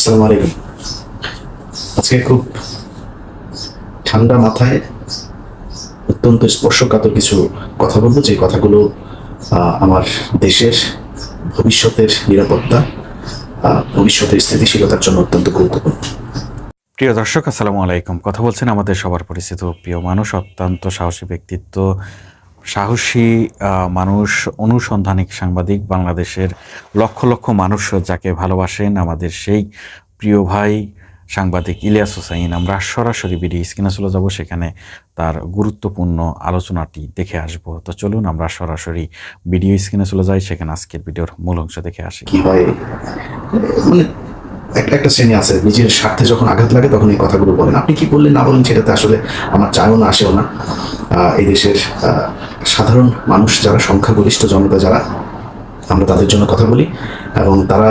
আসসালামু আলাইকুম। আজকে খুব ঠান্ডা মাথায় অত্যন্ত স্পর্শকাতর কিছু কথা বলবো, যে কথাগুলো আমার দেশের ভবিষ্যতের নিরাপত্তা, ভবিষ্যতের স্থিতিশীলতার জন্য অত্যন্ত গুরুত্বপূর্ণ। প্রিয় দর্শক, আসসালামু আলাইকুম। কথা বলছেন আমাদের সবার পরিচিত প্রিয় মানুষ, অত্যন্ত সাহসী ব্যক্তিত্ব, সাহসী মানুষ, অনুসন্ধানিক সাংবাদিক, বাংলাদেশের লক্ষ লক্ষ মানুষ যাকে ভালোবাসেন, আমাদের সেই প্রিয় ভাই সাংবাদিক ইলিয়াস হোসাইন। আমরা সরাসরি ভিডিও স্ক্রিনে চলে যাব, সেখানে তার গুরুত্বপূর্ণ আলোচনাটি দেখে আসব। তো চলুন আমরা সরাসরি ভিডিও স্ক্রিনে চলে যাই, সেখানে আজকের ভিডিওর মূল অংশ দেখে আসি। কি হয়, মানে একটা শ্রেণী আছে নিজের স্বার্থে যখন আঘাত লাগে তখন এই কথাগুলো বলেন। আপনি কি বললেন না বলেন সেটাতে আসলে আমার চায়ও না আসেও না। এই দেশের সাধারণ মানুষ যারা, সংখ্যাগরিষ্ঠ জনতা যারা, আমরা তাদের জন্য কথা বলি এবং তারা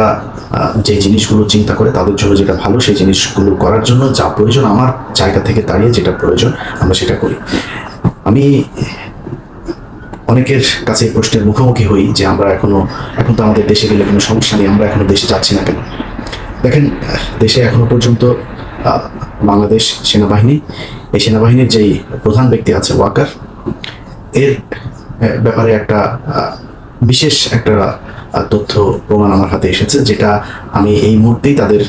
যে জিনিসগুলো চিন্তা করে তাদের জন্য যেটা ভালো, সেই জিনিসগুলো করার জন্য যা প্রয়োজন, আমার জায়গা থেকে দাঁড়িয়ে যেটা প্রয়োজন আমরা সেটা করি। আমি অনেকের কাছে এই প্রশ্নের মুখোমুখি হই যে আমরা এখন তো আমাদের দেশে গেলে কোনো সমস্যা নেই, আমরা এখনো দেশে যাচ্ছি না কেন? দেখেন, দেশে এখনো পর্যন্ত বাংলাদেশ সেনাবাহিনী, এই সেনাবাহিনীর যেই প্রধান ব্যক্তি আছে ওয়াকার, এর ব্যাপারে একটা বিশেষ একটা তথ্য প্রমাণ আমার হাতে এসেছে, যেটা আমি এই মুহূর্তেই তাদের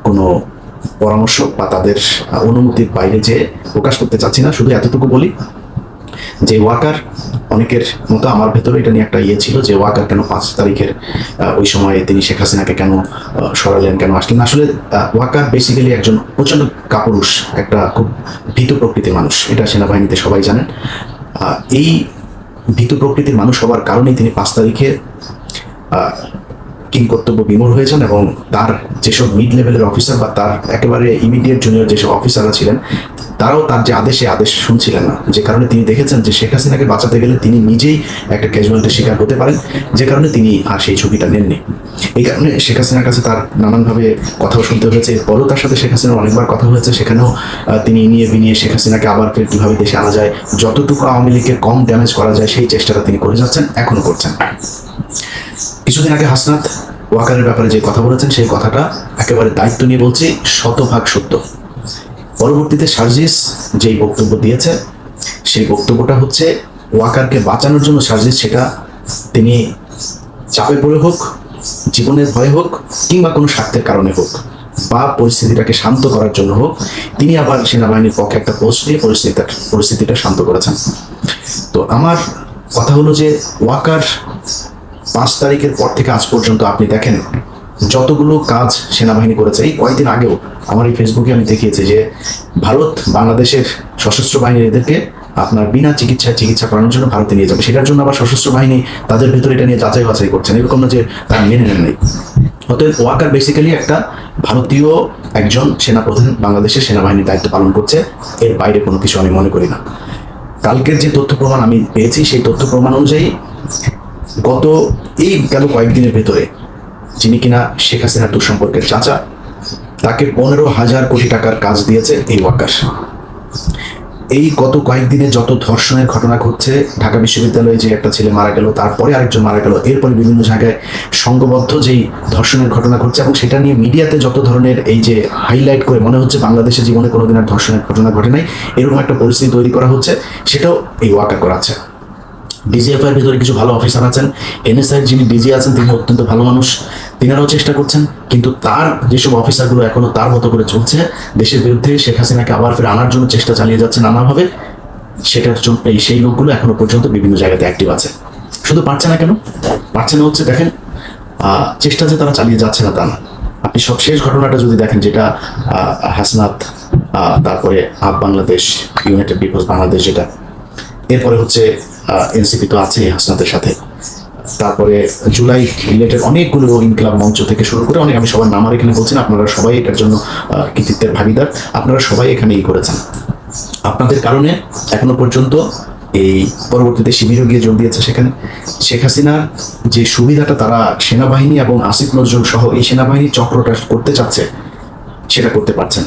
কোনো পরামর্শ বা তাদের অনুমতির বাইরে যে প্রকাশ করতে চাচ্ছি না। শুধু এতটুকু বলি যে ওয়াকার, অনেকের মতো আমার ভেতরে এটা নিয়ে একটা ছিল যে ওয়াকার কেন 5 তারিখের ওই সময়ে তিনি শেখ হাসিনাকে কেন সরালেন, কেন আসলেন। আসলে ওয়াকার বেসিক্যালি একজন প্রচণ্ড কাপুরুষ, একটা খুব ভীতু প্রকৃতির মানুষ, এটা সেনাবাহিনীতে সবাই জানেন। এই ভীতু প্রকৃতির মানুষ হওয়ার কারণেই তিনি 5 তারিখে কিংকর্তব্য বিমূঢ় হয়েছেন এবং তার যেসব মিড লেভেলের অফিসার বা তার একেবারে ইমিডিয়েট জুনিয়র যেসব অফিসাররা ছিলেন, তারাও তার যে আদেশ শুনছিলেন না। যে কারণে তিনি দেখেছেন যে শেখ হাসিনাকে বাঁচাতে গেলে তিনি নিজেই একটা ক্যাজুয়ালিটির শিকার হতে পারেন, যে কারণে তিনি আর সেই ঝুঁকিটা নেননি। এই কারণে শেখ হাসিনার কাছে তার নানানভাবে কথাও শুনতে হয়েছে। এরপরও তার সাথে শেখ হাসিনার অনেকবার কথা হয়েছে, সেখানেও তিনি বিনিয়ে শেখ হাসিনাকে আবার ফের কীভাবে দেশে আনা যায়, যতটুকু আওয়ামী লীগকে কম ড্যামেজ করা যায় সেই চেষ্টাটা তিনি করে যাচ্ছেন, এখনো করছেন। কিছুদিন আগে হাসনাত ওয়াকারের ব্যাপারে যে কথা বলেছেন, সেই কথাটা একেবারে দায়িত্ব নিয়ে বলছি, 100% সত্য। পরবর্তীতে সার্জিস যেই বক্তব্য দিয়েছে, সেই বক্তব্যটা হচ্ছে ওয়াকারকে বাঁচানোর জন্য সার্জিস, সেটা তিনি চাপে পড়ে হোক, জীবনের ভয়ে হোক, কিংবা কোনো স্বার্থের কারণে হোক, বা পরিস্থিতিটাকে শান্ত করার জন্য হোক, তিনি আবার সেনাবাহিনীর পক্ষে একটা পোস্ট দিয়ে পরিস্থিতিটা শান্ত করেছেন। তো আমার কথা হলো যে ওয়াকার 5 তারিখের পর থেকে আজ পর্যন্ত আপনি দেখেন যতগুলো কাজ সেনাবাহিনী করেছে। এই কয়েকদিন আগেও আমার এই ফেসবুকে আমি দেখিয়েছি যে ভারত বাংলাদেশের সশস্ত্র বাহিনীর এদেরকে আপনার বিনা চিকিৎসা করানোর জন্য ভারতে নিয়ে যাবে, সেটার জন্য আবার সশস্ত্র বাহিনী তাদের ভেতরে এটা নিয়ে যাচাই বাছাই করছেন, এরকম না যে তারা মেনে নেন নাই। অতএব ওয়াকার বেসিক্যালি একটা ভারতীয় একজন সেনাপ্রধান বাংলাদেশের সেনাবাহিনীর দায়িত্ব পালন করছে, এর বাইরে কোনো কিছু আমি মনে করি না। কালকের যে তথ্য প্রমাণ আমি পেয়েছি, সেই তথ্য প্রমাণ অনুযায়ী গেল কয়েকদিনের ভেতরে যিনি কিনা শেখ হাসিনার দুঃসম্পর্কের চাচা, তাকে 15,000 কোটি টাকার কাজ দিয়েছে এই ওয়াকার। এই গত কয়েকদিনে যত ধর্ষণের ঘটনা ঘটছে, ঢাকা বিশ্ববিদ্যালয়ে যে একটা ছেলে মারা গেল, তারপরে আরেকজন মারা গেল, এরপরে বিভিন্ন জায়গায় সংঘবদ্ধ যেই ধর্ষণের ঘটনা ঘটছে, এবং সেটা নিয়ে মিডিয়াতে যত ধরনের এই যে হাইলাইট করে মনে হচ্ছে বাংলাদেশের জীবনে কোনোদিন আর ধর্ষণের ঘটনা ঘটে নাই, এরকম একটা পরিস্থিতি তৈরি করা হচ্ছে, সেটাও এই ওয়াকার করাচ্ছে। ডিজিএফআই এর ভিতরে কিছু ভালো অফিসার আছেন, এনএসআই যিনি ডিজি আছেন তিনি অত্যন্ত ভালো মানুষ, তিনারাও চেষ্টা করছেন, কিন্তু তার যেসব অফিসারগুলো এখনো তার মতো করে চলছে, দেশের বিরুদ্ধে শেখ হাসিনাকে আবার ফের আনার জন্য চেষ্টা চালিয়ে যাচ্ছে নানাভাবে, সেটার জন্য সেই লোকগুলো এখনো পর্যন্ত বিভিন্ন জায়গাতে অ্যাক্টিভ আছে। শুধু পারছে না কেন? পারছে না হচ্ছে, দেখেন, চেষ্টা যে তারা চালিয়ে যাচ্ছে না তা না। আপনি সব শেষ ঘটনাটা যদি দেখেন, যেটা হাসনাত, তারপরে বাংলাদেশ, ইউনাইটেড পিপলস বাংলাদেশ, যেটা এরপরে হচ্ছে এনসিপি তো আছে হাসনাতের সাথে, তারপরে জুলাই রিলেটেড অনেকগুলো ইনকিলাব মঞ্চ থেকে শুরু করে অনেক, আমি সবার নাম আর এখানে বলছি না, আপনারা সবাই এটার জন্য কৃতিত্বের ভাগিদার, আপনারা সবাই এখানে করেছেন। আপনাদের কারণে এখনো পর্যন্ত এই পরবর্তীতে শিবিরও গিয়ে যোগ দিয়েছে সেখানে। শেখ হাসিনার যে সুবিধাটা তারা সেনাবাহিনী এবং আসিফ নজরুল সহ এই সেনাবাহিনী চক্রটা করতে চাচ্ছে, সেটা করতে পারছেন।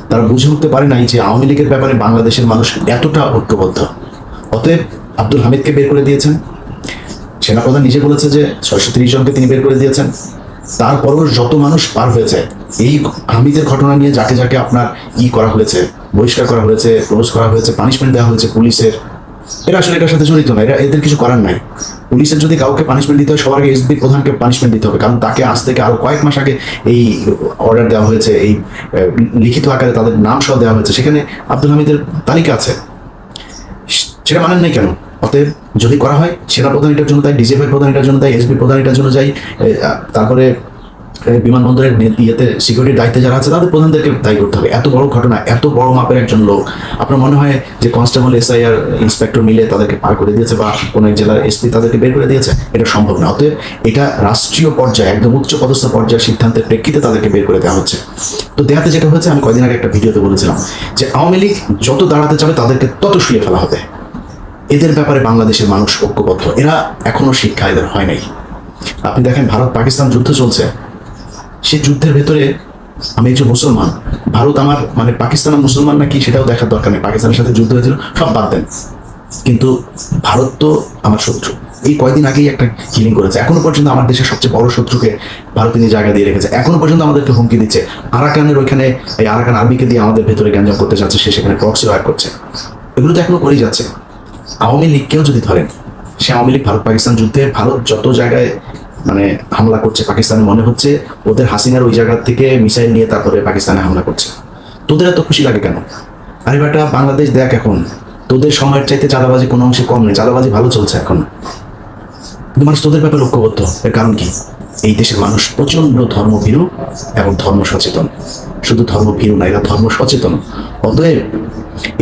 তারা বুঝে উঠতে পারে নাই যে আওয়ামী লীগের ব্যাপারে বাংলাদেশের মানুষ এতটা ঐক্যবদ্ধ। অতএব আব্দুল হামিদকে বের করে দিয়েছেন, সেনাপ্রধান নিজে বলেছে যে 630 জনকে তিনি বের করে দিয়েছেন, তারপরও যত মানুষ পার হয়েছে এই হামিদের ঘটনা নিয়ে যাকে যাকে আপনার করা হয়েছে, বহিষ্কার করা হয়েছে, ক্লোজ করা হয়েছে, পানিশমেন্ট দেওয়া হয়েছে পুলিশের, এরা আসলে এটার সাথে জড়িত না, এদের কিছু করার নাই। পুলিশের যদি কাউকে পানিশমেন্ট দিতে হয় সবার আগে এসবি প্রধানকে পানিশমেন্ট দিতে হবে, কারণ তাকে আজ থেকে আরো কয়েক মাস আগে এই অর্ডার দেওয়া হয়েছে, এই লিখিত আকারে তাদের নাম সহ দেওয়া হয়েছে, সেখানে আব্দুল হামিদের তালিকা আছে, সেটা মানেন নাই কেন? অতএব যদি করা হয় সেনা প্রধান এটার জন্য তাই, ডিজিএফআই প্রধান এটার জন্য তাই, এসবি প্রধান এটার জন্য যাই, তারপরে বিমানবন্দরের ইয়েতে সিকিউরিটির দায়িত্বে যারা আছে তাদের প্রধানদেরকে দায়ী করতে হবে। এত বড় ঘটনা, এত বড় মাপের একজন লোক, আপনার মনে হয় যে কনস্টেবল, এসআই আর ইন্সপেক্টর মিলে তাদেরকে পার করে দিয়েছে বা কোনো এক জেলার এসপি তাদেরকে বের করে দিয়েছে? এটা সম্ভব না। অতএব এটা রাষ্ট্রীয় পর্যায়ে, একদম উচ্চ পদস্থ পর্যায়ের সিদ্ধান্তের প্রেক্ষিতে তাদেরকে বের করে দেওয়া হচ্ছে। তো দেখাতে যেটা হয়েছে, আমি কয়দিন আগে একটা ভিডিওতে বলেছিলাম যে আওয়ামী লীগ যত দাঁড়াতে চাবে তাদেরকে তত শুয়ে ফেলা হবে। এদের ব্যাপারে বাংলাদেশের মানুষ ঐক্যবদ্ধ, এরা এখনো শিক্ষা এদের হয় নাই। আপনি দেখেন ভারত পাকিস্তান যুদ্ধ চলছে, সেই যুদ্ধের ভেতরে আমি একজন মুসলমান, ভারত আমার মানে পাকিস্তান মুসলমান নাকি সেটাও দেখার দরকার নেই, পাকিস্তানের সাথে যুদ্ধ হয়েছিল সব বাদ দেন, কিন্তু ভারত তো আমার শত্রু। এই কয়েকদিন আগেই একটা কিলিং করেছে, এখনো পর্যন্ত আমার দেশের সবচেয়ে বড় শত্রুকে ভারত নিয়ে জায়গা দিয়ে রেখেছে, এখনো পর্যন্ত আমাদেরকে হুমকি দিচ্ছে। আরাকানের ওইখানে এই আরাকান আর্মিকে দিয়ে আমাদের ভেতরে গ্যাঞ্জাম করতে যাচ্ছে, সে সেখানে প্রক্সি ওয়ার করছে, এগুলো তো এখনো করেই যাচ্ছে। আওয়ামী লীগকেও যদি ধরেন, সে আওয়ামী লীগ ভারত পাকিস্তান যুদ্ধে ভারত যত জায়গায় মানে হামলা করছে, পাকিস্তানে মনে হচ্ছে ওদের হাসিনার ওই জায়গা থেকে মিসাইল নিয়ে তারপরে পাকিস্তানে হামলা করছে। তোদের এত খুশি লাগে কেন? আরে বেটা, বাংলাদেশ দেখ এখন তোদের সময়ের চাইতে চাঁদাবাজি কোনো অংশে কম নেই, চাঁদাবাজি ভালো চলছে এখন, কিন্তু মানুষ তোদের ব্যাপারে ঐক্যবদ্ধ। এর কারণ কি? এই দেশের মানুষ প্রচন্ড ধর্মভীরু এবং ধর্ম সচেতন। শুধু ধর্মভীরু না, এরা ধর্ম সচেতন। অতএব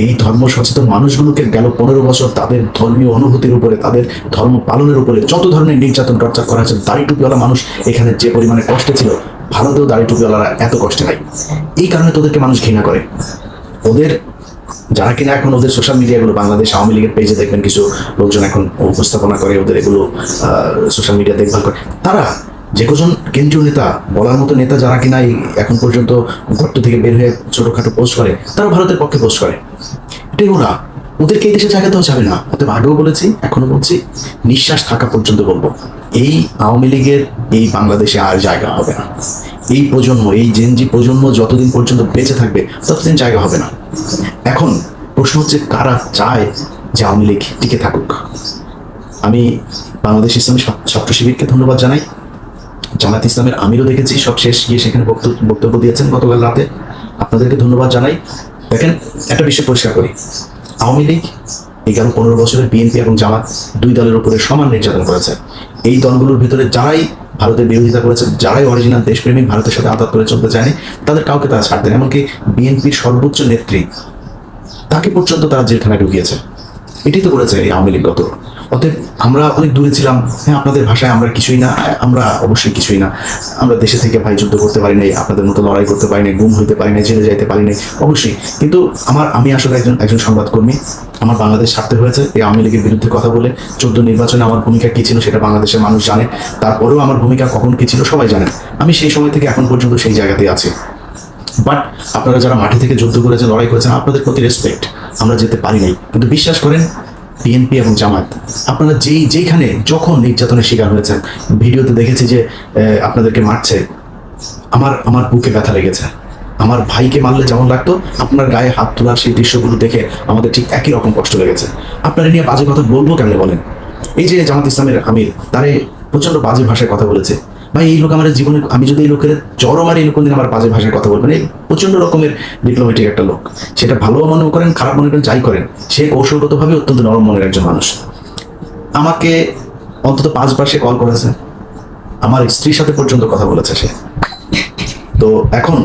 এই ধর্ম সচেতন মানুষগুলোকে গেল 15 বছর তাদের ধর্মীয় অনুভূতির উপরে, তাদের ধর্ম পালনের উপরে যত ধরনের নির্যাতন টর্চার করা হয়েছে, দাড়ি টুপিওয়ালা মানুষ এখানে যে পরিমাণে কষ্টে ছিল, ভারতেও দাড়ি টুপিওয়ালারা এত কষ্টে নাই। এই কারণে তোদেরকে মানুষ ঘৃণা করে। ওদের যারা কিনা এখন ওদের সোশ্যাল মিডিয়াগুলো, বাংলাদেশ আওয়ামী লীগের পেজে দেখবেন কিছু লোকজন এখন উপস্থাপনা করে, ওদের এগুলো সোশ্যাল মিডিয়া দেখভাল করে, তারা যে কজন কেন্দ্রীয় নেতা, বলার মতো নেতা যারা কিনা এখন পর্যন্ত গর্ত থেকে বের হয়ে ছোটখাটো পোস্ট করে, তারা ভারতের পক্ষে পোস্ট করে। এটাই ওরা, ওদেরকে এই দেশে জায়গা দেওয়া যাবে না। অতএব আগেও বলেছি, এখনো বলছি, নিঃশ্বাস থাকা পর্যন্ত বলবো, এই আওয়ামী লীগের এই বাংলাদেশে আর জায়গা হবে না। এই প্রজন্ম, এই জেনজি প্রজন্ম যতদিন পর্যন্ত বেঁচে থাকবে ততদিন জায়গা হবে না। এখন প্রশ্ন হচ্ছে কারা চায় যে আওয়ামী লীগ টিকে থাকুক? আমি বাংলাদেশ ইসলামী ছাত্র শিবিরকে ধন্যবাদ জানাই, জামাত ইসলামের আমিরও দেখেছি সব শেষ গিয়ে সেখানে বক্তব্য দিয়েছেন গতকাল রাতে, আপনাদেরকে ধন্যবাদ জানাই। দেখেন, একটা বিষয় পরিষ্কার করি, আওয়ামী লীগ এই গেল 15 বছরের বিএনপি এবং জামাত দুই দলের উপরে সমান নির্যাতন করেছে। এই দলগুলোর ভিতরে যারাই ভারতের বিরোধিতা করেছে, যারাই অরিজিনাল দেশপ্রেমিক, ভারতের সাথে আঘাত করে চলতে চায়নি, তাদের কাউকে তারা ছাড় দেন। এমনকি বিএনপির সর্বোচ্চ নেত্রী, তাকে পর্যন্ত তারা জেলখানায় ঢুকিয়েছে। এটাই তো করেছে এই আওয়ামী লীগ গত। অতএব আমরা অনেক দূরে ছিলাম, হ্যাঁ আপনাদের ভাষায় আমরা কিছুই না, আমরা অবশ্যই কিছুই না, আমরা দেশে থেকে ভাই যুদ্ধ করতে পারি নাই, আপনাদের মতো লড়াই করতে পারি নাই, গুম হইতে পারি নাই, জেলে যাইতে পারি নাই, অবশ্যই। কিন্তু আমি আসলে একজন সংবাদকর্মী, আমার বাংলাদেশ ছাড়তে হয়েছে এই আওয়ামী লীগের বিরুদ্ধে কথা বলে। 14 নির্বাচনে আমার ভূমিকা কি ছিল সেটা বাংলাদেশের মানুষ জানে, তারপরেও আমার ভূমিকা কখন কি ছিল সবাই জানেন। আমি সেই সময় থেকে এখন পর্যন্ত সেই জায়গাতেই আছি। বাট আপনারা যারা মাঠে থেকে যুদ্ধ করেছেন, লড়াই করেছেন, আপনাদের প্রতি রেসপেক্ট, আমরা যেতে পারি নাই। কিন্তু বিশ্বাস করেন, বিএনপি এবং জামাত, আপনারা যেইখানে যখন নির্যাতনের শিকার হয়েছেন, ভিডিওতে দেখেছি যে আপনাদেরকে মারছে, আমার বুকে ব্যথা লেগেছে। আমার ভাইকে মারলে যেমন লাগতো, আপনার গায়ে হাত তোলার সেই দৃশ্যগুলো দেখে আমাদের ঠিক একই রকম কষ্ট লেগেছে। আপনারা নিয়ে বাজে কথা বলবো কেমনে বলেন? এই যে জামাত ইসলামের আমির, তারে প্রচন্ড বাজে ভাষায় কথা বলেছে। ভাই, এই লোক আমার জীবনে, আমি যদি এই লোকের জ্বর মারি, এই লোক কোনদিন আমার বাজে ভাষায় কথা বলবেন? এই প্রচন্ড রকমের ডিপ্লোমেটিক একটা লোক, সেটা ভালো মনে করেন, খারাপ মনে করেন, যাই করেন, সে কৌশলগতভাবে অত্যন্ত নরম মনের একজন মানুষ। আমাকে অন্তত 5 বার সে কল করেছে, আমার স্ত্রীর সাথে পর্যন্ত কথা বলেছে সে। তো এখন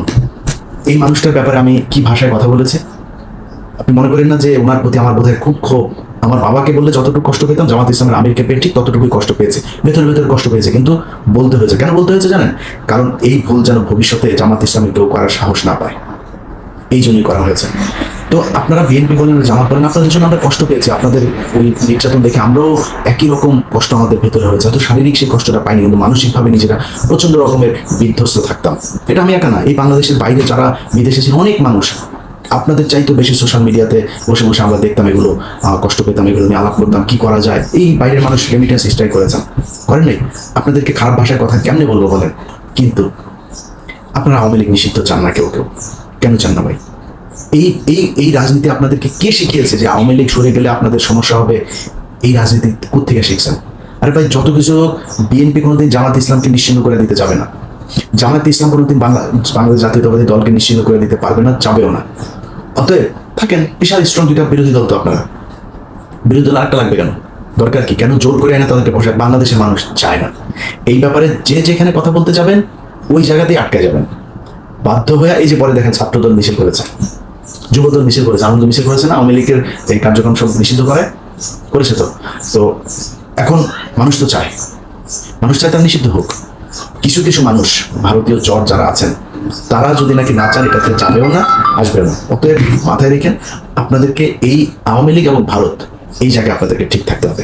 এই মানুষটার ব্যাপারে আমি কি ভাষায় কথা বলেছি? আপনি মনে করেন না যে ওনার প্রতি আমার বোধহয় খুব ক্ষোভ? আমার বাবাকে বললে যতটুকু কষ্ট পেতাম, জামাত ইসলামের আমিরকে পেয়ে ঠিক ততটুকুই কষ্ট পেয়েছে, ভেতরে ভেতরে কষ্ট পেয়েছে, কিন্তু বলতে হয়েছে। কেন বলতে হয়েছে জানেন? কারণ এই ভুল যেন ভবিষ্যতে জামাত ইসলামের কেউ করার সাহস না পায়, এই জন্যই করা হয়েছে। তো আপনারা বিএনপি বলেন, জামাত বলেন, আপনাদের জন্য আমরা কষ্ট পেয়েছি, আপনাদের ওই নির্যাতন দেখে আমরাও একই রকম কষ্ট আমাদের ভেতরে হয়েছে। হয়তো শারীরিক সেই কষ্টটা পাইনি, কিন্তু মানসিকভাবে নিজেরা প্রচন্ড রকমের বিধ্বস্ত থাকতাম। এটা আমি একা না, এই বাংলাদেশের বাইরে যারা বিদেশে ছিল অনেক মানুষ, আপনাদের চাইতো বেশি সোশ্যাল মিডিয়াতে বসে বসে আমরা দেখতাম এগুলো, কষ্ট পেতাম, এগুলো নিয়ে আলাপ করতাম, কি করা যায়। এই বাইরের মানুষ রেমিটেন্স স্ট্রাইক করেছেন, করেন নাই? আপনাদেরকে খারাপ ভাষায় কথা কেমনে বলবো বলেন? কিন্তু আপনারা আওয়ামী লীগ নিষিদ্ধ চান না কেউ কেউ, কেন চান না ভাই? এই এই এই রাজনীতি আপনাদেরকে কে শিখিয়েছে যে আওয়ামী লীগ সরে গেলে আপনাদের সমস্যা হবে? এই রাজনীতি কোত্থেকে শিখছেন? আরে ভাই, যত কিছু বিএনপি কোনোদিন জামাত ইসলামকে নিশ্চিহ্ন করে দিতে যাবে না, জামাত ইসলাম কোনোদিন বাংলাদেশ জাতীয়তাবাদী দলকে নিশ্চিহ্ন করে দিতে পারবে না, যাবেও না। অতএব থাকেন বিশাল স্ট্রং দুইটা বিরোধী দল, তো আপনারা বিরোধী দল আরেকটা লাগবে কেন? দরকার কি? কেন জোর করে এনে তাদেরকে বসে? বাংলাদেশের মানুষ চায় না। এই ব্যাপারে যে যেখানে কথা বলতে যাবেন ওই জায়গাতেই আটকে যাবেন বাধ্য হয়ে। এই যে পরে দেখেন ছাত্রদল মিছিল করেছে, যুবদল মিছিল করেছে, আনন্দ মিছিল করেছে না? আওয়ামী লীগের এই কার্যক্রম সব নিষিদ্ধ করেছে তো। তো এখন মানুষ তো চায়, মানুষ চায় তার নিষিদ্ধ হোক। কিছু কিছু মানুষ, ভারতীয় জট যারা আছেন, তারা যদি নাকি না চান, এটাতে যাবেও না, আসবেও না। অতএব মাথায় রেখেন, আপনাদেরকে এই আওয়ামী লীগ এবং ভারত, এই জায়গায় আপনাদেরকে ঠিক থাকতে হবে।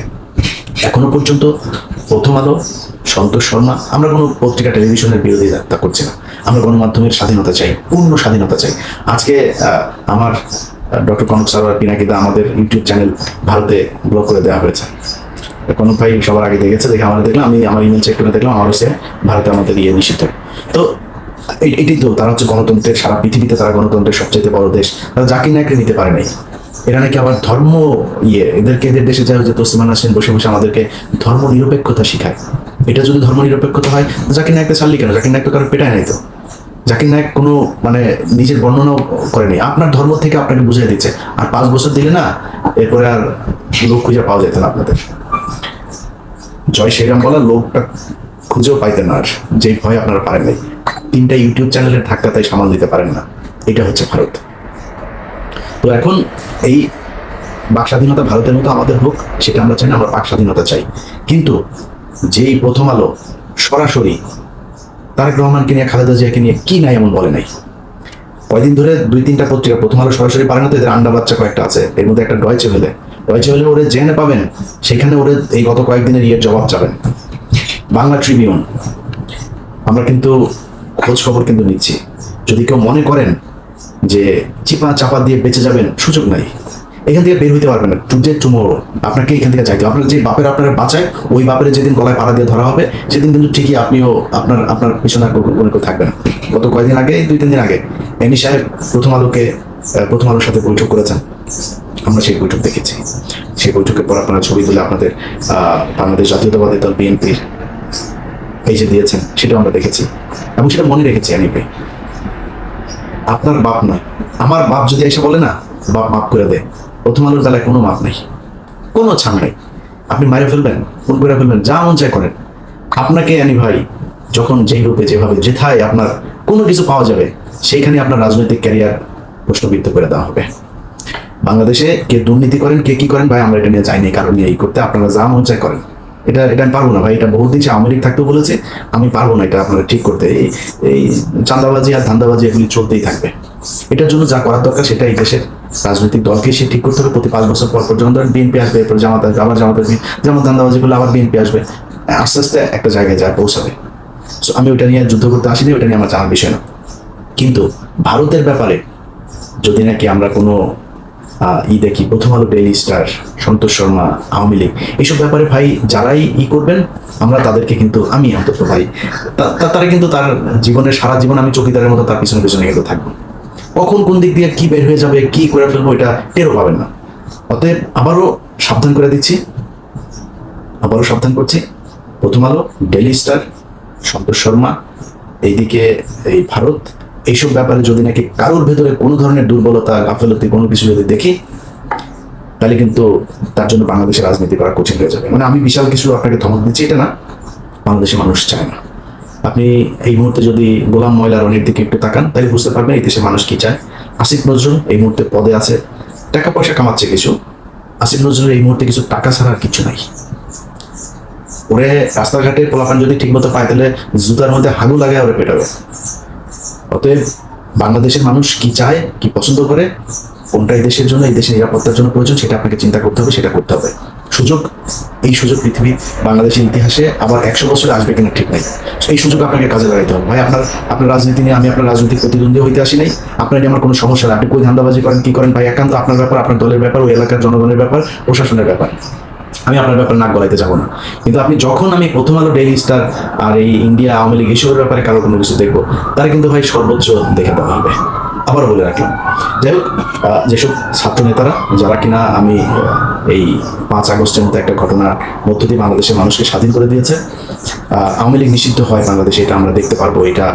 এখনো পর্যন্ত প্রথম আলো, সন্তোষ শর্মা, আমরা কোনো পত্রিকা টেলিভিশনের বিরোধিতা করছি না। আমরা গণমাধ্যমের স্বাধীনতা চাই, পূর্ণ স্বাধীনতা চাই। আজকে আমার ডক্টর কনক সারোয়ার পিনাকিদা আমাদের ইউটিউব চ্যানেল ভারতে ব্লক করে দেওয়া হয়েছে। কনক ভাই সবার আগে দেখেছে, দেখে আমার দেখলাম, আমি আমার ইমেল চেক করে দেখলাম, আমার হচ্ছে ভারতে আমাদের নিষিদ্ধ। তো এটাই তো, তারা হচ্ছে গণতন্ত্রের, সারা পৃথিবীতে তারা গণতন্ত্রের সবচেয়ে বড় দেশ, তারা জাকির নায়ককে নিতে পারে নাই। এরা নাকি আবার ধর্ম এদের দেশে যায় যে তসলিমা নাসরিন বসে বসে আমাদেরকে ধর্ম নিরপেক্ষতা শিখায়। এটা যদি ধর্ম নিরপেক্ষতা হয়, জাকির নায়ককে ছাড়লি কেন? জাকির নায়ক তো কারো পেটায় নাই তো। জাকির নায়ক কোনো নিজের বর্ণনাও করেনি, আপনার ধর্ম থেকে আপনাকে বুঝিয়ে দিচ্ছে। আর 5 বছর দিলে না, এরপরে আর লোক খুঁজে পাওয়া যেত না আপনাদের। জয় শ্রীরাম বলা লোকটা খুঁজেও পাইতেন না, আর যেই ভয় আপনারা পারেন নাই। 3টা ইউটিউব চ্যানেলের ধাক্কা তাই সামাল দিতে পারেন না। এটা হচ্ছে ভারত। তো এখন এই বাক স্বাধীনতা ভারতের মতো আমাদের হোক, সেটা আমরা চাই না। আমরা বাক স্বাধীনতা চাই। কিন্তু যেই প্রথম আলো সরাসরি তারেক রহমানকে নিয়ে, খালেদা জিয়াকে নিয়ে কি নাই এমন বলে নাই। কয়দিন ধরে 2-3টা পত্রিকা প্রথম আলো সরাসরি পারে না, তো এদের আন্ডা বাচ্চা কয়েকটা আছে, এর মধ্যে একটা ডয়চে হলে ওরে জেনে পাবেন, সেখানে ওরে এই গত কয়েকদিনের জবাব চাবেন। বাংলা ট্রিবিউন, আমরা কিন্তু খোঁজ খবর কিন্তু নিচ্ছি। যদি কেউ মনে করেন যে চিপা চাপা দিয়ে বেঁচে যাবেন, সুযোগ নাই, এখান থেকে বের হইতে পারবেন না। টুডে টুমোরো আপনাকে এখান থেকে যাইতে হবে। আপনার যে বাপের আপনারা বাঁচায়, ওই বাপের যেদিন গলায় পাড়া দিয়ে ধরা হবে, সেদিন কিন্তু ঠিকই আপনিও আপনার পিছনে কোনো কেউ থাকবে না। গত কয়েকদিন আগে, 2-3 দিন আগে এনি সাহেব প্রথম আলোর সাথে বৈঠক করেছেন। আমরা সেই বৈঠক দেখেছি। সেই বৈঠকের পর আপনারা ছবি তুলে আপনাদের বাংলাদেশ জাতীয়তাবাদী দল বিএনপির পেজে দিয়েছেন, সেটাও আমরা দেখেছি এবং সেটা মনে রেখেছি। এনিওয়ে, আপনার বাপ নয়, আমার বাপ যদি এসে বলে না, বাপ মাফ করে দে, প্রথম আলোর বেলায় কোনো মাপ নাই, কোনো ছাড় নাই। আপনি মারে ফেলবেন, ফোন করে ফেলবেন, যা মন চায় করেন। আপনাকে ভাই যখন যেই রূপে যেভাবে যেথায় আপনার কোনো কিছু পাওয়া যাবে, সেইখানে আপনার রাজনৈতিক ক্যারিয়ার প্রশ্নবিদ্ধ করে দেওয়া হবে। বাংলাদেশে কে দুর্নীতি করেন, কে কি করেন, ভাই আমরা এটা নিয়ে যাইনি, কারণ নিয়ে এই করতে। আপনারা যা মন চায় করেন, এটা আমি পারবো না ভাই। এটা বহুদিন সে আওয়ামী লীগ থাকতেও বলেছে, আমি পারবো না এটা আপনারা ঠিক করতে। এই চাঁদাবাজি আর ধান্দাবাজি এগুলি চলতেই থাকবে। এটার জন্য যা করার দরকার, সেটা এই দেশের রাজনৈতিক দলকে সে ঠিক করতে হবে। প্রতি 5 বছর পর যেমন ধরেন বিএনপি আসবে, এরপর জামাত আসবে, আবার জামাত আসবে, যেমন ধান্দাবাজি করলে আবার বিএনপি আসবে, আস্তে আস্তে একটা জায়গায় যায় পৌঁছাবে। সো আমি ওটা নিয়ে যুদ্ধ করতে আসিনি, ওটা নিয়ে আমার জানার বিষয় না। কিন্তু ভারতের ব্যাপারে যদি নাকি আমরা কোনো দেখি, প্রথম আলো, ডেইলি স্টার, সন্তোষ শর্মা, আওয়ামী লীগ, এইসব ব্যাপারে ভাই যারাই করবেন, আমরা তাদেরকে কিন্তু, আমি অন্তত ভাই, তারা কিন্তু তার জীবনের সারা জীবন আমি চৌকিদারের মতো তার পিছনে পিছনে কিন্তু থাকবো। কখন কোন দিক দিয়ে কি বের হয়ে যাবে, কি করে ফেলবো, এটা টেরও পাবেন না। অতএব আবারও সাবধান করে দিচ্ছি, আবারও সাবধান করছি। প্রথম আলো, ডেইলি স্টার, সন্তোষ শর্মা, এইদিকে এই ভারত, এইসব ব্যাপারে যদি নাকি কারোর ভেতরে কোনো ধরনের দুর্বলতা, গাফেলতি, কোনো কিছু যদি দেখি, তাহলে কিন্তু তার জন্য বাংলাদেশের রাজনীতি করা কঠিন হয়ে যাবে। আমি বিশাল কিছু আপনাকে ধমক দিচ্ছি, এটা না, বাংলাদেশের মানুষ চায় না। আপনি এই মুহূর্তে যদি গোলাম ময়লা রনির দিকে একটু তাকান, তাহলে বুঝতে পারবেন এই দেশের মানুষ কি চায়। আসিফ নজরুল এই মুহূর্তে পদে আছে, টাকা পয়সা কামাচ্ছে কিছু। আসিফ নজরুল এই মুহূর্তে কিছু টাকা ছাড়া আর কিছু নাই। ওরে রাস্তাঘাটে পোলাপান যদি ঠিক মতো পায়, তাহলে জুতার মধ্যে হাগু লাগায় ওরে পেটাবে। অতএব বাংলাদেশের মানুষ কি চায়, কি পছন্দ করে, কোনটা এই দেশের জন্য, এই দেশের নিরাপত্তার জন্য প্রয়োজন, সেটা আপনাকে চিন্তা করতে হবে, সেটা করতে হবে। এই সুযোগ পৃথিবী, বাংলাদেশের ইতিহাসে আবার 100 বছরে আসবে কিনা ঠিক নাই। এই সুযোগ আপনাকে কাজে লাগাইতে হবে ভাই। আপনার রাজনীতি নিয়ে আমি আপনার রাজনৈতিক প্রতিদ্বন্দ্বী হইতে আসি নাই। আপনার আমার কোনো সমস্যা নেই, আপনি কই ধান্দাবাজি করেন, কি করেন ভাই, একান্ত আপনার ব্যাপার, আপনার দলের ব্যাপার, ওই এলাকার জনগণের ব্যাপার, প্রশাসনের ব্যাপার। আমি আপনার ব্যাপারে নাক গলাইতে যাবো না, কিন্তু আপনি যখন আমি প্রথম আলো, ডেইলি স্টার আর এই ইন্ডিয়া আওয়ামী লীগ এসবের ব্যাপারে কারো কোনো কিছু দেখবো, তারা কিন্তু ভাই সর্বোচ্চ দেখে দেওয়া হবে। আবার বলে রাখলাম, যাই হোক, যেসব ছাত্র নেতারা যারা কিনা আমি এই 5 আগস্টের মতো একটা ঘটনার মধ্য দিয়ে বাংলাদেশের মানুষকে স্বাধীন করে দিয়েছে, আওয়ামী লীগ নিষিদ্ধ হয় বাংলাদেশে, এটা আমরা দেখতে পারবো, এটা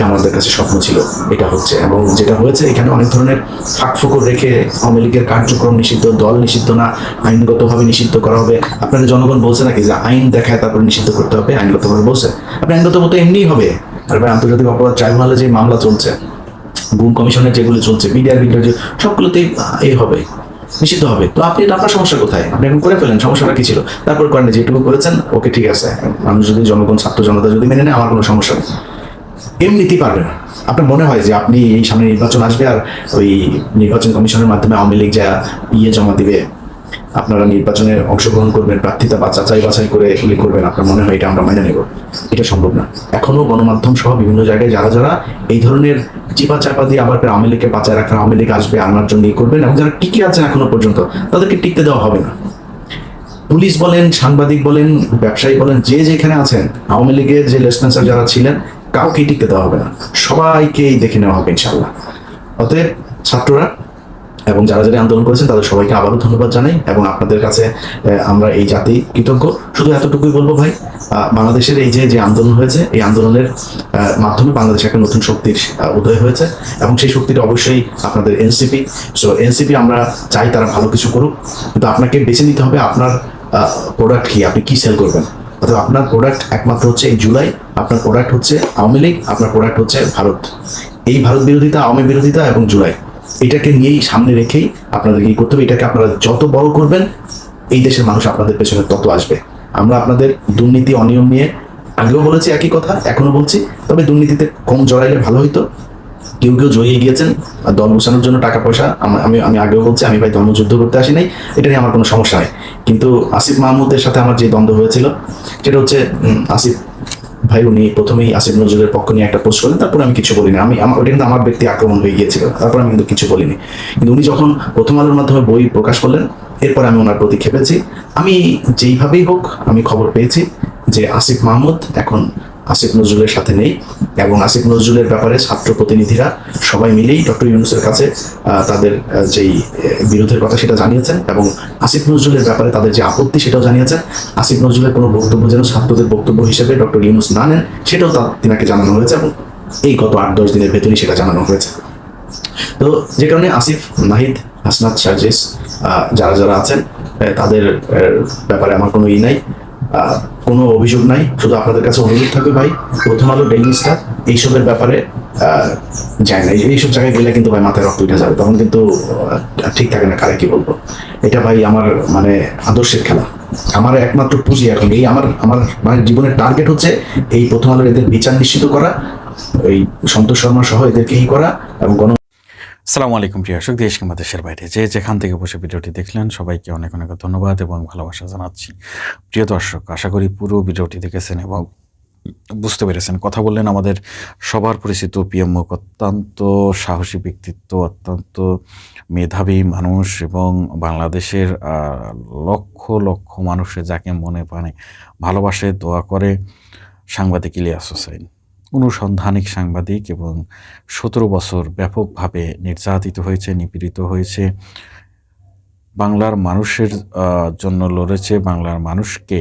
আমাদের কাছে স্বপ্ন ছিল, এটা হচ্ছে। এবং যেটা হয়েছে, এখানে অনেক ধরনের ফাঁকফোকর রেখে আওয়ামী লীগের কার্যক্রম নিষিদ্ধ, দল নিষিদ্ধ না, আইনগতভাবে নিষিদ্ধ করা হবে। আপনাদের জনগণ বলছে নাকি যে আইন দেখায় তারপরে নিষিদ্ধ করতে হবে? আইনগতভাবে বলছে? আপনি আইনগত মতো এমনিই হবে। আর ভাই, আন্তর্জাতিক অপরাধ ট্রাইব্যুনালে যে মামলা চলছে, গুম কমিশনের যেগুলো চলছে, বিডিআর যে সবগুলোতেই হবে, নিষিদ্ধ হবে। তো আপনি, এটা আপনার সমস্যা কোথায়? আপনি এখন করে ফেলেন, সমস্যাটা কি ছিল? তারপর করেন, যেটুকু করেছেন ওকে, ঠিক আছে, মানুষ যদি, জনগণ, ছাত্র জনতা যদি মেনে নেয়, আমার কোনো সমস্যা নেই। এমনিতেই পারবে না। আপনার মনে হয় যে আপনি এই সামনে নির্বাচন আসবে আর ওই নির্বাচন কমিশনের মাধ্যমে আওয়ামী লীগ যা জমা দিবে, আপনারা নির্বাচনে অংশগ্রহণ করবেন, প্রার্থিতা বা যাচাই বাছাই করে এগুলি করবেন, আপনার মনে হয় এটা আমরা মেনে নেব? এটা সম্ভব না। এখনো গণমাধ্যম সহ বিভিন্ন জায়গায় যারা যারা এই ধরনের চিপা চাপা দিয়ে আবার আওয়ামী লীগকে বাঁচায় রাখার, আওয়ামী লীগ আসবে আনার জন্য করবেন, এবং যারা টিকে আছেন এখনো পর্যন্ত, তাদেরকে টিকতে দেওয়া হবে না। পুলিশ বলেন, সাংবাদিক বলেন, ব্যবসায়ী বলেন, যে যেখানে আছেন, আওয়ামী লীগের যে লেসপেন্সার যারা ছিলেন, কাউকেই টিকতে দেওয়া হবে না, সবাইকেই দেখে নেওয়া হবে ইনশাল্লাহ। অতএব ছাত্ররা এবং যারা যারা আন্দোলন করেছেন তাদের সবাইকে আবারও ধন্যবাদ জানাই, এবং আপনাদের কাছে আমরা এই জাতি কৃতজ্ঞ। শুধু এতটুকুই বলবো ভাই, বাংলাদেশের এই যে আন্দোলন হয়েছে, এই আন্দোলনের মাধ্যমে বাংলাদেশে একটা নতুন শক্তির উদয় হয়েছে, এবং সেই শক্তিটা অবশ্যই আপনাদের এনসিপি। সো এনসিপি আমরা চাই তারা ভালো কিছু করুক, কিন্তু আপনাকে বেছে নিতে হবে আপনার প্রোডাক্ট কি, আপনি কি সেল করবেন। অর্থাৎ আপনার প্রোডাক্ট একমাত্র হচ্ছে এই জুলাই, আপনার প্রোডাক্ট হচ্ছে আওয়ামী লীগ, আপনার প্রোডাক্ট হচ্ছে ভারত। এই ভারত বিরোধিতা, আওয়ামী বিরোধিতা এবং জুলাই, এটাকে নিয়েই সামনে রেখেই আপনাদের কি করতে হবে। এটাকে আপনারা যত বড় করবেন, এই দেশের মানুষ আপনাদের পেছনে তত আসবে। আমরা আপনাদের দুর্নীতি, অনিয়ম নিয়ে আগেও বলেছি, একই কথা এখনো বলছি, তবে দুর্নীতিতে কম জড়াইলে ভালো হইতো। কেউ কেউ জড়িয়ে গিয়েছেন দল গুছানোর জন্য, টাকা পয়সা। আমি আগেও বলছি, আমি ভাই ধর্মযুদ্ধ করতে আসি নাই, এটা নিয়ে আমার কোনো সমস্যা নেই। কিন্তু আসিফ মাহমুদের সাথে আমার যে দ্বন্দ্ব হয়েছিল, সেটা হচ্ছে আসিফ ভাই, উনি প্রথমেই আসিফ নজরুলের পক্ষ নিয়ে একটা পোস্ট করলেন, তারপর আমি কিছু বলিনি। ওটা কিন্তু আমার ব্যক্তি আক্রমণ হয়ে গিয়েছিল, তারপর আমি কিন্তু কিছু বলিনি। কিন্তু উনি যখন প্রথম আলোর মাধ্যমে বই প্রকাশ করলেন, এরপর আমি ওনার প্রতি খেপেছি। আমি যেইভাবেই হোক, আমি খবর পেয়েছি যে আসিফ মাহমুদ এখন আসিফ নজরুলের সাথে নেই, এবং আসিফ নজরুলের ব্যাপারে ছাত্র প্রতিনিধিরা সবাই মিলেই ডক্টর ইউনূসের কাছে তাদের যেই বিরোধের কথা সেটা জানিয়েছেন, এবং আসিফ নজরুলের ব্যাপারে তাদের যে আপত্তি সেটাও জানিয়েছেন। আসিফ নজরুলের কোনো বক্তব্য যেন ছাত্রদের বক্তব্য হিসেবে ডক্টর ইউনূস না নেন, সেটাও তিনাকে জানানো হয়েছে, এবং এই গত 8-10 দিনের ভেতরই সেটা জানানো হয়েছে। তো যে কারণে আসিফ, নাহিদ, হাসনাত, সার্জিস, যারা যারা আছেন, তাদের ব্যাপারে আমার কোনো নাই, কোনো অভিযোগ নাই। শুধু আপনাদের কাছে অনুরোধ থাকবে ভাই, প্রথম আলো, ডেইলি স্টার এইসবের ব্যাপারে যায় না। এইসব জায়গায় গেলে কিন্তু ভাই মাথায় রক্ত উঠে যাবে, তখন কিন্তু ঠিক থাকে না, কারে কি বলবো। এটা ভাই আমার মানে আদর্শের খেলা, আমার একমাত্র পুঁজি এখন এই আমার আমার মানে জীবনের টার্গেট হচ্ছে এই প্রথম আলোর এদের বিচার নিশ্চিত করা, এই সন্তোষ শর্মা সহ এদেরকেই করা, এবং আসসালামু আলাইকুম প্রিয় দর্শক, দেশ কিংবা দেশের বাইরে যে যেখান থেকে বসে ভিডিওটি দেখলেন, সবাইকে অনেক অনেক ধন্যবাদ এবং ভালোবাসা জানাচ্ছি। প্রিয় দর্শক, আশা করি পুরো ভিডিওটি দেখেছেন এবং বুঝতে পেরেছেন। কথা বললেন আমাদের সবার পরিচিত পিএম মুখ, অত্যন্ত সাহসী ব্যক্তিত্ব, অত্যন্ত মেধাবী মানুষ, এবং বাংলাদেশের লক্ষ লক্ষ মানুষের যাকে মনে প্রাণে ভালোবাসে, দোয়া করে, সাংবাদিক ইলিয়াস হোসেন। অনুসন্ধানিক সাংবাদিক, এবং 17 বছর ব্যাপকভাবে নির্যাতিত হয়েছে, নিপীড়িত হয়েছে, বাংলার মানুষের জন্য লড়েছে, বাংলার মানুষকে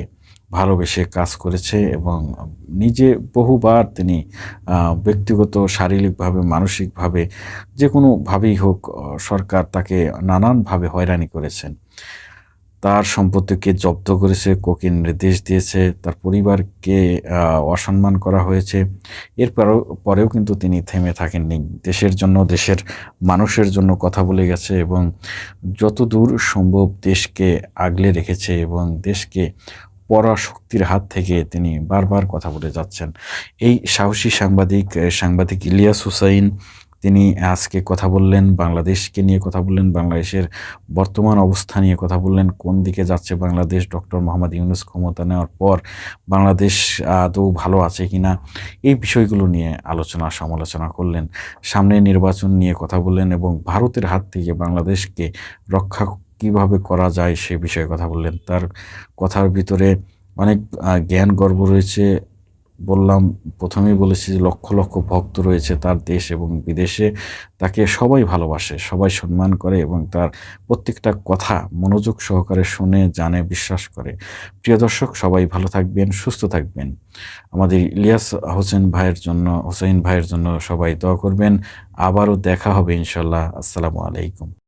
ভালোবেসে কাজ করেছে, এবং নিজে বহুবার তিনি ব্যক্তিগত, শারীরিকভাবে, মানসিকভাবে, যে কোনোভাবেই হোক সরকার তাকে নানানভাবে হয়রানি করেছেন। তার সম্পত্তিকে জব্দ করেছে, কোকির নির্দেশ দিয়েছে, তার পরিবারকে অসম্মান করা হয়েছে। পরেও কিন্তু তিনি থেমে থাকেননি, দেশের জন্য, দেশের মানুষের জন্য কথা বলে গেছে, এবং যতদূর সম্ভব দেশকে আগলে রেখেছে, এবং দেশকে পরাশক্তির হাত থেকে তিনি বারবার কথা বলে যাচ্ছেন। এই সাহসী সাংবাদিক ইলিয়াস হোসেন, তিনি আজকে কথা বললেন, বাংলাদেশকে নিয়ে কথা বললেন, বাংলাদেশের বর্তমান অবস্থা নিয়ে কথা বললেন, কোন দিকে যাচ্ছে বাংলাদেশ, ডক্টর মোহাম্মদ ইউনূস ক্ষমতা নেওয়ার পর বাংলাদেশ আদৌ ভালো আছে কিনা, এই বিষয়গুলো নিয়ে সমালোচনা করলেন। সামনে নির্বাচন নিয়ে কথা বললেন, এবং ভারতের হাত থেকে বাংলাদেশকে রক্ষা কিভাবে করা যায় সে বিষয়ে কথা বললেন। তার কথার ভিতরে অনেক জ্ঞান গর্ব রয়েছে। বললাম, প্রথমেই বলেছি যে লক্ষ লক্ষ ভক্ত রয়েছে তার দেশ এবং বিদেশে। তাকে সবাই ভালোবাসে, সবাই সম্মান করে এবং তার প্রত্যেকটা কথা মনোযোগ সহকারে শুনে, জানে, বিশ্বাস করে। প্রিয় দর্শক, সবাই ভালো থাকবেন, সুস্থ থাকবেন। আমাদের ইলিয়াস হোসেন ভাইয়ের জন্য সবাই দোয়া করবেন। আবারও দেখা হবে ইনশাল্লাহ। আসসালামু আলাইকুম।